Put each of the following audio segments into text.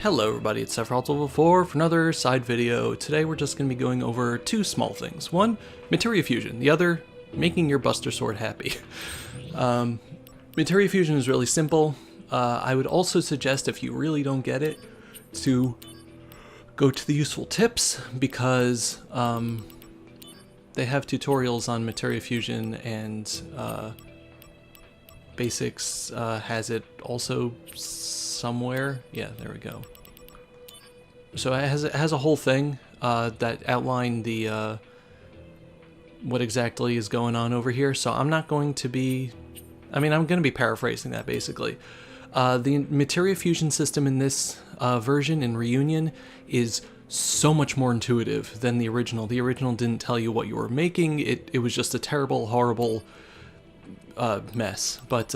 Hello everybody, it's Sephiroth Level 4 for another side video. Today we're just going to be going over two small things. One, Materia Fusion. The other, making your Buster Sword happy. Materia Fusion is really simple. I would also suggest, if you really don't get it, to go to the useful tips, because they have tutorials on Materia Fusion, and Basics has it also somewhere. Yeah, there we go. So it has a whole thing that outline the what exactly is going on over here. So I'm not going to be, I'm going to be paraphrasing that basically. The Materia Fusion system in this version, in Reunion, is so much more intuitive than the original. The original didn't tell you what you were making. It was just a terrible, horrible mess. But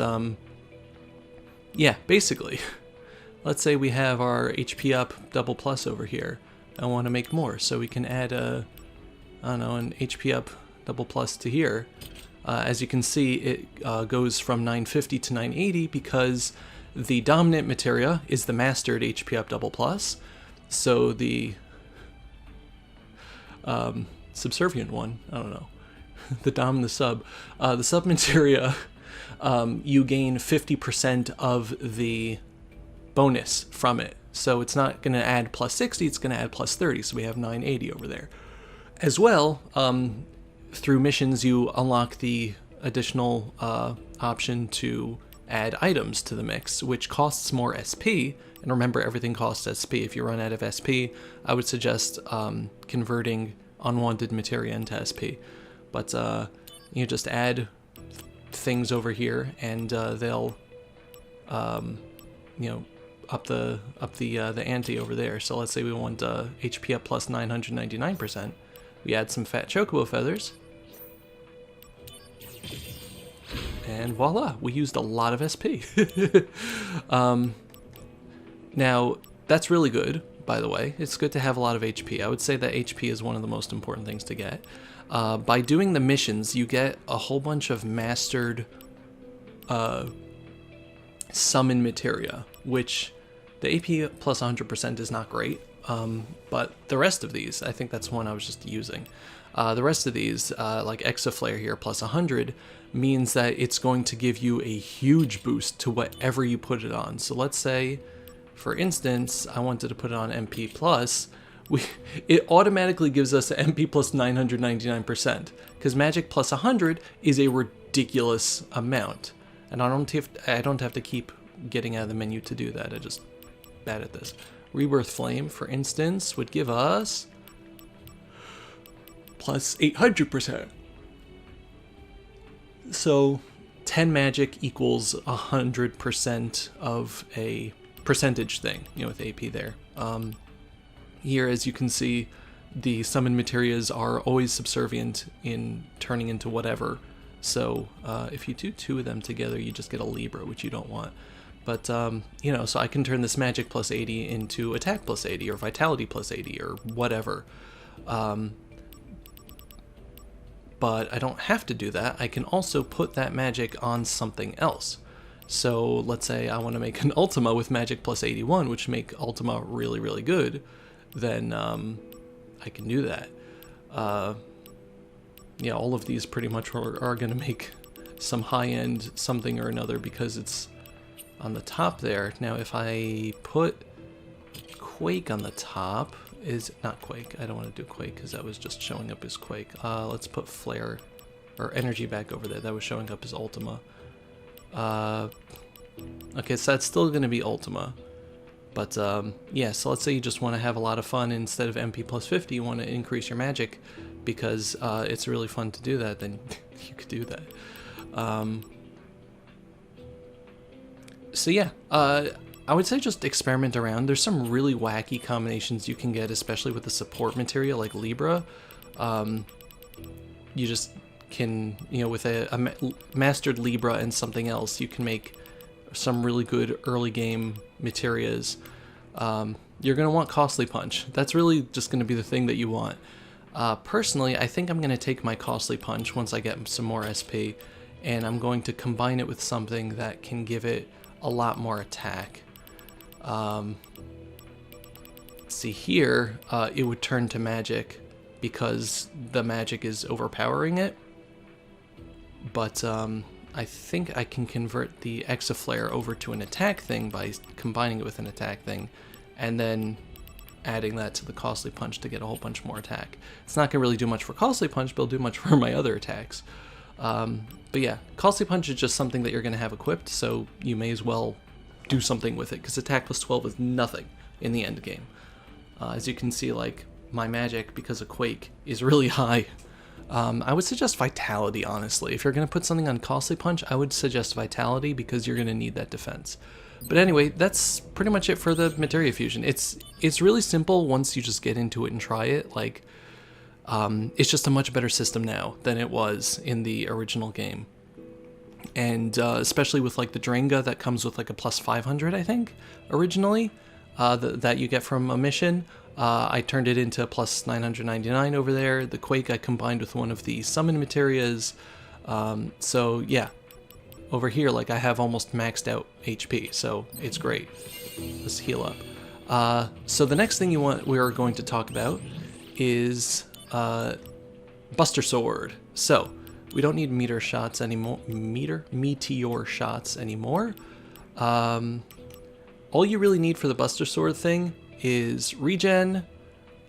yeah, basically. Let's say we have our HP up double plus over here. I want to make more, so we can add a, I don't know, an HP up double plus to here. As you can see, it goes from 950 to 980 because the dominant materia is the mastered HP up double plus. So the subservient one, I don't know, the dom and the sub materia, you gain 50% of the bonus from it. So it's not going to add plus 60, it's going to add plus 30, so we have 980 over there. As well, through missions you unlock the additional option to add items to the mix, which costs more SP, and remember, everything costs SP. If you run out of SP, I would suggest converting unwanted materia into SP. But you just add things over here, and they'll you know, up the ante over there. So let's say we want HP up plus 999%. We add some fat chocobo feathers, and voila, we used a lot of SP. Now that's really good, by the way. It's good to have a lot of HP. I would say that HP is one of the most important things to get. By doing the missions, you get a whole bunch of mastered summon materia, which the AP plus 100% is not great, but the rest of these, I think that's one I was just using. The rest of these, like Exaflare here plus 100, means that it's going to give you a huge boost to whatever you put it on. So let's say, for instance, I wanted to put it on MP plus, it automatically gives us an MP plus 999%, because magic plus 100 is a ridiculous amount. And I don't have to keep getting out of the menu to do that. I just bad at this. Rebirth Flame, for instance, would give us plus 800%. So 10 magic equals 100% of a percentage thing, you know, with AP there. Here, as you can see, the summon materias are always subservient in turning into whatever. So if you do two of them together, you just get a Libra, which you don't want. But, you know, so I can turn this magic plus 80 into attack plus 80 or vitality plus 80 or whatever. But I don't have to do that. I can also put that magic on something else. So let's say I want to make an Ultima with magic plus 81, which make Ultima really, really good. Then I can do that. Yeah, all of these pretty much are going to make some high-end something or another because it's on the top there. Now, if I put Quake on the top, is not Quake. I don't want to do Quake because that was just showing up as Quake. Let's put Flare or Energy back over there. That was showing up as Ultima. Okay, so that's still going to be Ultima. But yeah, so let's say you just want to have a lot of fun. Instead of MP plus 50, you want to increase your magic because it's really fun to do that, then you could do that. So yeah, I would say just experiment around. There's some really wacky combinations you can get, especially with the support material like Libra. You just can, you know, with a mastered Libra and something else, you can make some really good early game materias. You're going to want Costly Punch. That's really just going to be the thing that you want. Personally, I think I'm going to take my Costly Punch once I get some more SP, and I'm going to combine it with something that can give it a lot more attack. see here, it would turn to magic because the magic is overpowering it. But I think I can convert the Exaflare over to an attack thing by combining it with an attack thing, and then adding that to the Costly Punch to get a whole bunch more attack. It's not going to really do much for Costly Punch, but it'll do much for my other attacks. But yeah, Costly Punch is just something that you're going to have equipped, so you may as well do something with it, because attack plus 12 is nothing in the end game. As you can see, like, my magic, because of Quake, is really high. I would suggest Vitality, honestly. If you're going to put something on Costly Punch, I would suggest Vitality, because you're going to need that defense. But anyway, that's pretty much it for the Materia fusion. It's really simple once you just get into it and try it. Like, it's just a much better system now than it was in the original game. And especially with like the Drenga that comes with like a plus 500, I think, originally, that you get from a mission. I turned it into plus 999 over there. The Quake I combined with one of the summon Materias. So yeah, over here, like, I have almost maxed out HP, so it's great. Let's heal up. So the next thing we are going to talk about is Buster Sword. So we don't need meteor shots anymore. Meteor shots anymore. All you really need for the Buster Sword thing is regen.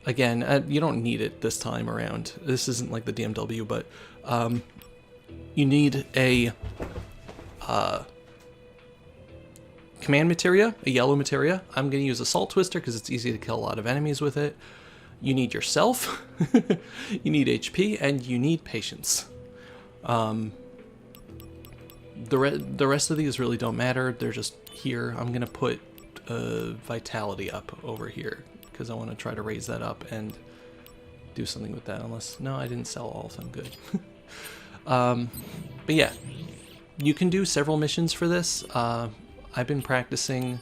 Again, you don't need it this time around. This isn't like the DMW, but you need a command materia, a yellow materia. I'm going to use Assault Twister because it's easy to kill a lot of enemies with it. You need yourself, you need HP, and you need patience. The rest of these really don't matter. They're just here. I'm going to put Vitality up over here because I want to try to raise that up and do something with that. Unless, no, I didn't sell all of them. Good. But yeah, you can do several missions for this. I've been practicing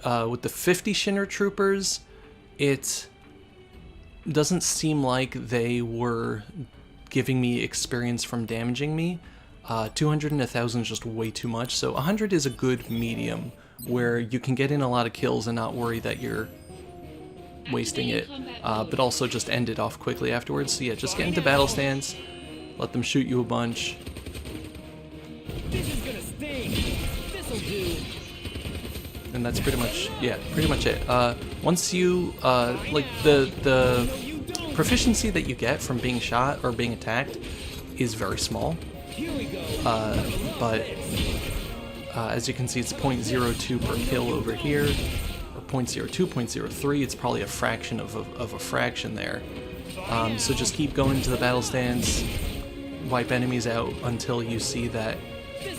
with the 50 Shinra Troopers. It doesn't seem like they were giving me experience from damaging me. 200 and 1,000 is just way too much, so 100 is a good medium where you can get in a lot of kills and not worry that you're wasting it, but also just end it off quickly afterwards. So yeah, just get into battle stance, let them shoot you a bunch. This is gonna sting. This'll do. And that's pretty much, yeah, pretty much it. Once you, like, the proficiency that you get from being shot or being attacked is very small. But as you can see, it's 0.02 per kill over here, or 0.02, 0.03. It's probably a fraction of a fraction there. So just keep going to the battle stance, wipe enemies out until you see that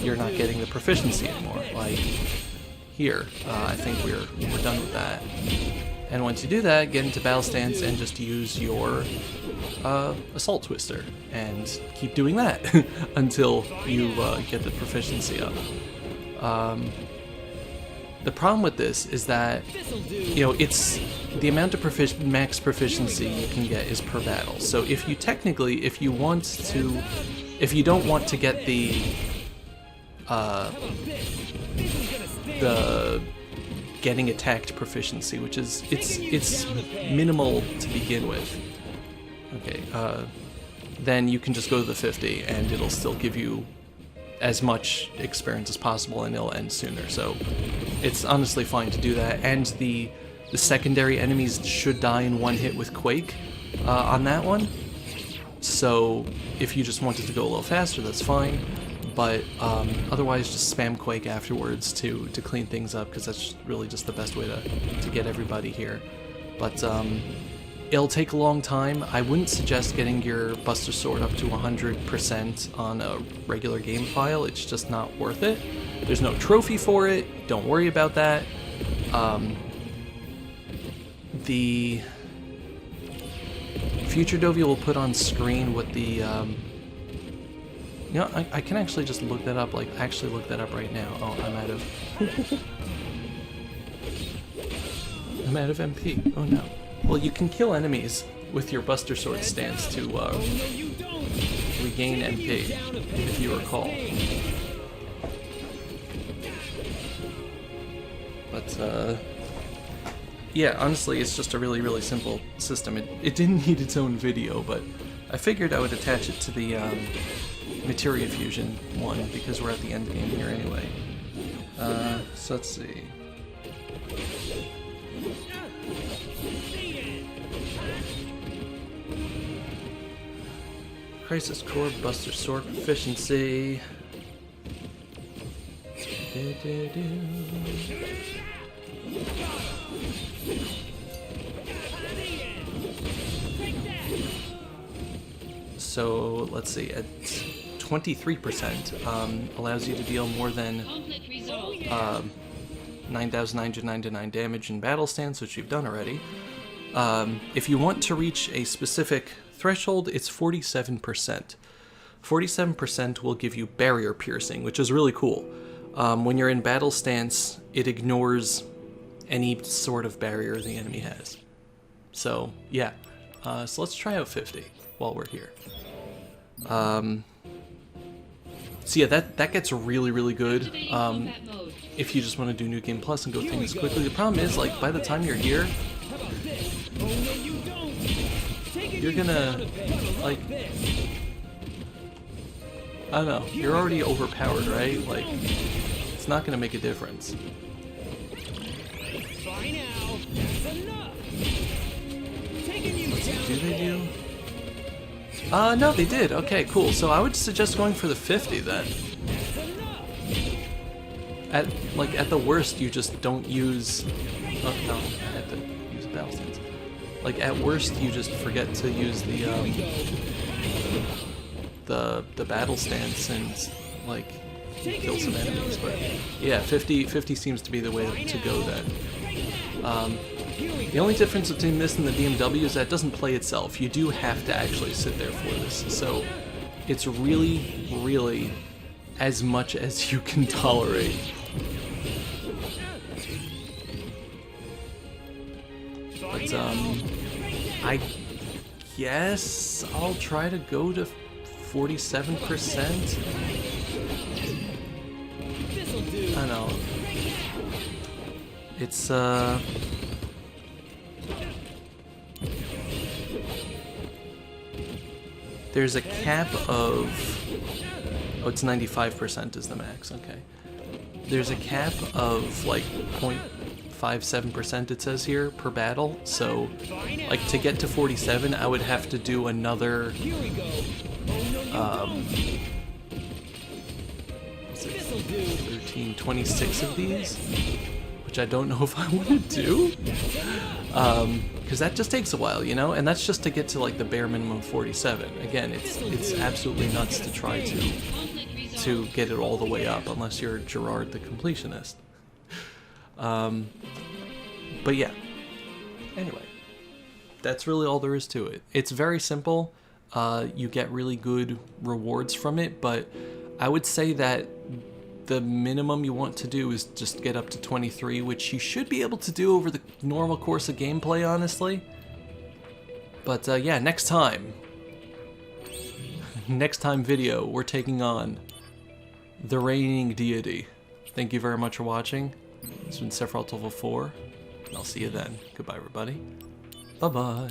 you're not getting the proficiency anymore. Like here, I think we're done with that. And once you do that, get into battle stance and just use your Assault Twister and keep doing that until you get the proficiency up. The problem with this is that, you know, it's the amount of max proficiency you can get is per battle. So if you don't want to get the getting attacked proficiency, which is it's minimal to begin with. Okay, then you can just go to the 50 and it'll still give you as much experience as possible and it'll end sooner. So it's honestly fine to do that. And the secondary enemies should die in one hit with Quake on that one. So if you just wanted to go a little faster, that's fine. But otherwise, just spam Quake afterwards to clean things up, because that's really just the best way to get everybody here. But it'll take a long time. I wouldn't suggest getting your Buster Sword up to 100% on a regular game file. It's just not worth it. There's no trophy for it. Don't worry about that. The future Dovey will put on screen what the... you know, I can actually just look that up, like, actually look that up right now. Oh, I'm out of... I'm out of MP. Oh no. Well, you can kill enemies with your Buster Sword stance to regain MP, if you recall. But, yeah, honestly, it's just a really, really simple system. It didn't need its own video, but I figured I would attach it to the Materia Fusion one because we're at the end game here anyway. So let's see. Crisis Core, Buster Sword, Proficiency. So let's see, at 23% allows you to deal more than 9,999 damage in battle stance, which you've done already. If you want to reach a specific threshold, it's 47%. 47% will give you barrier piercing, which is really cool. When you're in battle stance, it ignores any sort of barrier the enemy has. So yeah, so let's try out 50 while we're here. So yeah, that gets really, really good if you just want to do New Game Plus and go things quickly. The problem is, like, by the time you're here, you're gonna, like, I don't know, you're already overpowered, right? Like, it's not gonna make a difference. Let's see, do they do? No, they did. Okay, cool. So I would suggest going for the 50 then. At the worst, you just don't use. Oh, no, I have to use a battle stance. Like, at worst, you just forget to use the battle stance and, like, kill some enemies. But yeah, 50 seems to be the way to go then. The only difference between this and the BMW is that it doesn't play itself. You do have to actually sit there for this. So it's really, really as much as you can tolerate. But I guess I'll try to go to 47%. I don't know. It's there's a cap of, oh, it's 95% is the max, okay. There's a cap of like 0.57% it says here per battle, so like to get to 47 I would have to do another 26 of these, which I don't know if I want to do, because that just takes a while, you know, and that's just to get to like the bare minimum 47. Again, it's absolutely nuts to try to get it all the way up unless you're Gerard the completionist. But yeah, anyway, that's really all there is to it. It's very simple. You get really good rewards from it, but I would say that the minimum you want to do is just get up to 23, which you should be able to do over the normal course of gameplay, honestly. But yeah, next time video, we're taking on the reigning deity. Thank you very much for watching. It's been Sephiroth Level 4, and I'll see you then. Goodbye, everybody. Bye-bye.